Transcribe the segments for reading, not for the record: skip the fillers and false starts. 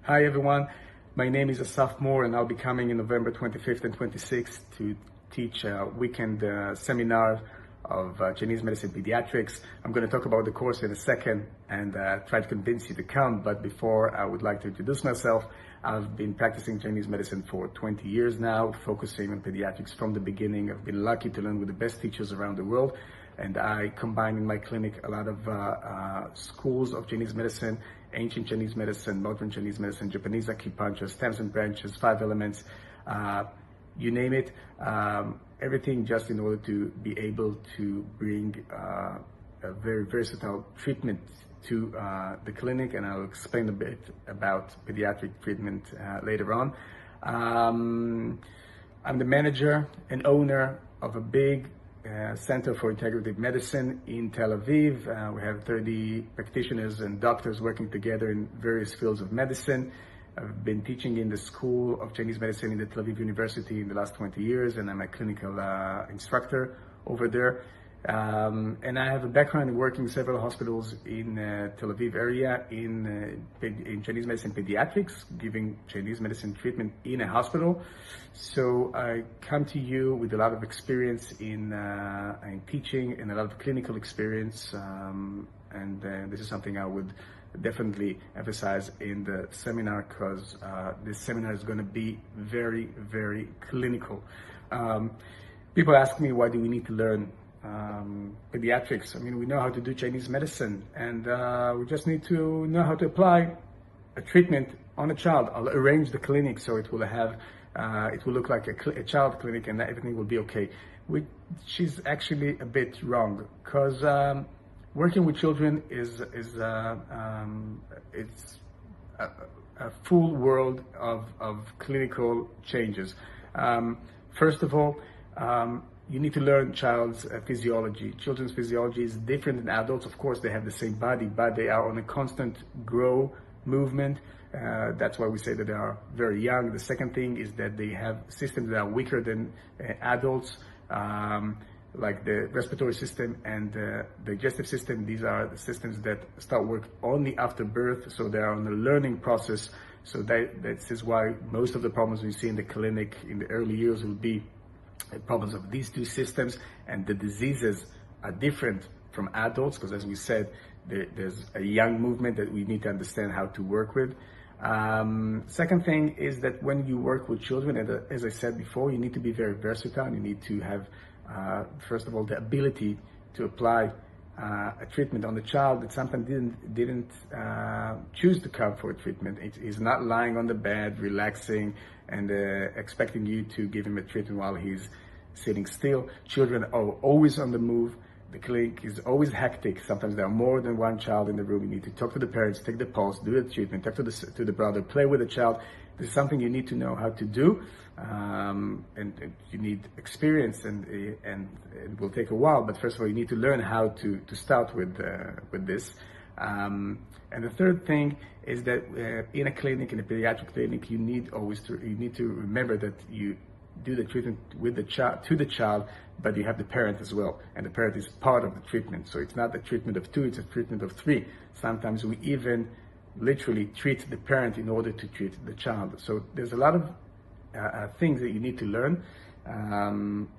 Hi everyone, my name is Assaf and I'll be coming in November 25th and 26th to teach a weekend seminar of Chinese medicine pediatrics. I'm going to talk about the course in a second and try to convince you to come, but before I would like to introduce myself. I've been practicing Chinese medicine for 20 years now, focusing on pediatrics from the beginning. I've been lucky to learn with the best teachers around the world, and I combine in my clinic a lot of schools of Chinese medicine, ancient Chinese medicine, modern Chinese medicine, Japanese acupuncture, stems and branches, 5 elements, you name it, everything just in order to be able to bring a very versatile treatment to the clinic, and I'll explain a bit about pediatric treatment later on. I'm the manager and owner of a big Center for Integrative Medicine in Tel Aviv. We have 30 practitioners and doctors working together in various fields of medicine. I've been teaching in the School of Chinese Medicine in the Tel Aviv University in the last 20 years, and I'm a clinical instructor over there. And I have a background in working in several hospitals in Tel Aviv area in Chinese medicine pediatrics, giving Chinese medicine treatment in a hospital. So I come to you with a lot of experience in teaching and a lot of clinical experience, and this is something I would definitely emphasize in the seminar, because this seminar is going to be very, very clinical. People ask me, why do we need to learn pediatrics? I mean, we know how to do Chinese medicine, and we just need to know how to apply a treatment on a child. I'll arrange the clinic so it will have, it will look like a child clinic, and everything will be okay. Which is actually a bit wrong, because working with children is it's a full world of clinical changes. First of all, you need to learn child's physiology. Children's physiology is different than adults. Of course, they have the same body, but they are on a constant grow movement. That's why we say that they are very young. The second thing is that they have systems that are weaker than adults, like the respiratory system and the digestive system. These are the systems that start work only after birth, so they are on a learning process. So that is why most of the problems we see in the clinic in the early years will be problems of these two systems, and the diseases are different from adults, because as we said, there's a young movement that we need to understand how to work with. Second thing is that when you work with children, and as I said before, you need to be very versatile. You need to have, first of all, the ability to apply a treatment on the child that sometimes didn't choose to come for a treatment. It is not lying on the bed, relaxing, and expecting you to give him a treatment while he's sitting still. Children are always on the move. The clinic is always hectic. Sometimes there are more than one child in the room. You need to talk to the parents, take the pulse, do the treatment, talk to the brother, play with the child. This is something you need to know how to do, and you need experience, and it will take a while. But first of all, you need to learn how to start with this. And the third thing is that in a clinic, in a pediatric clinic, you need to remember that you do the treatment with the child, to the child, but you have the parent as well, and the parent is part of the treatment. So it's not a treatment of 2, it's a treatment of 3. Sometimes we even literally treat the parent in order to treat the child. So there's a lot of things that you need to learn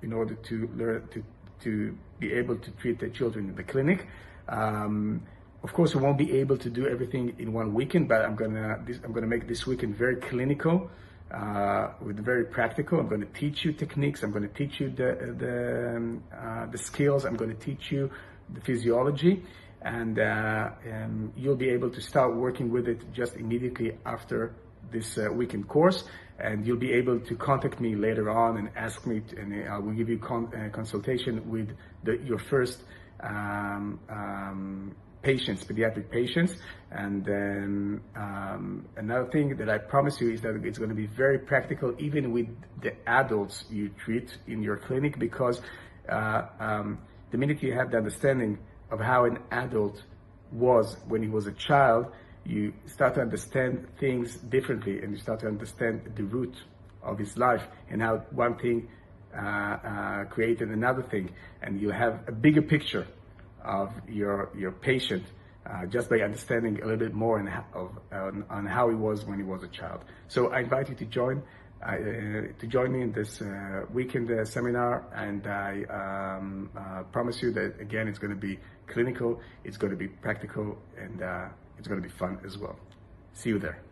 in order to be able to treat the children in the clinic. Of course, we won't be able to do everything in one weekend, but I'm gonna make this weekend very clinical, with very practical. I'm going to teach you techniques. I'm going to teach you the skills. I'm going to teach you the physiology, and you'll be able to start working with it just immediately after this weekend course. And you'll be able to contact me later on and ask me, and I will give you consultation with your first patients, pediatric patients. And then another thing that I promise you is that it's going to be very practical, even with the adults you treat in your clinic, because the minute you have the understanding of how an adult was when he was a child, you start to understand things differently, and you start to understand the root of his life and how one thing created another thing, and you have a bigger picture of your patient just by understanding a little bit more on how he was when he was a child. So I invite you to join me in this weekend seminar, and I promise you that, again, it's going to be clinical, it's going to be practical, and it's going to be fun as well. See you there.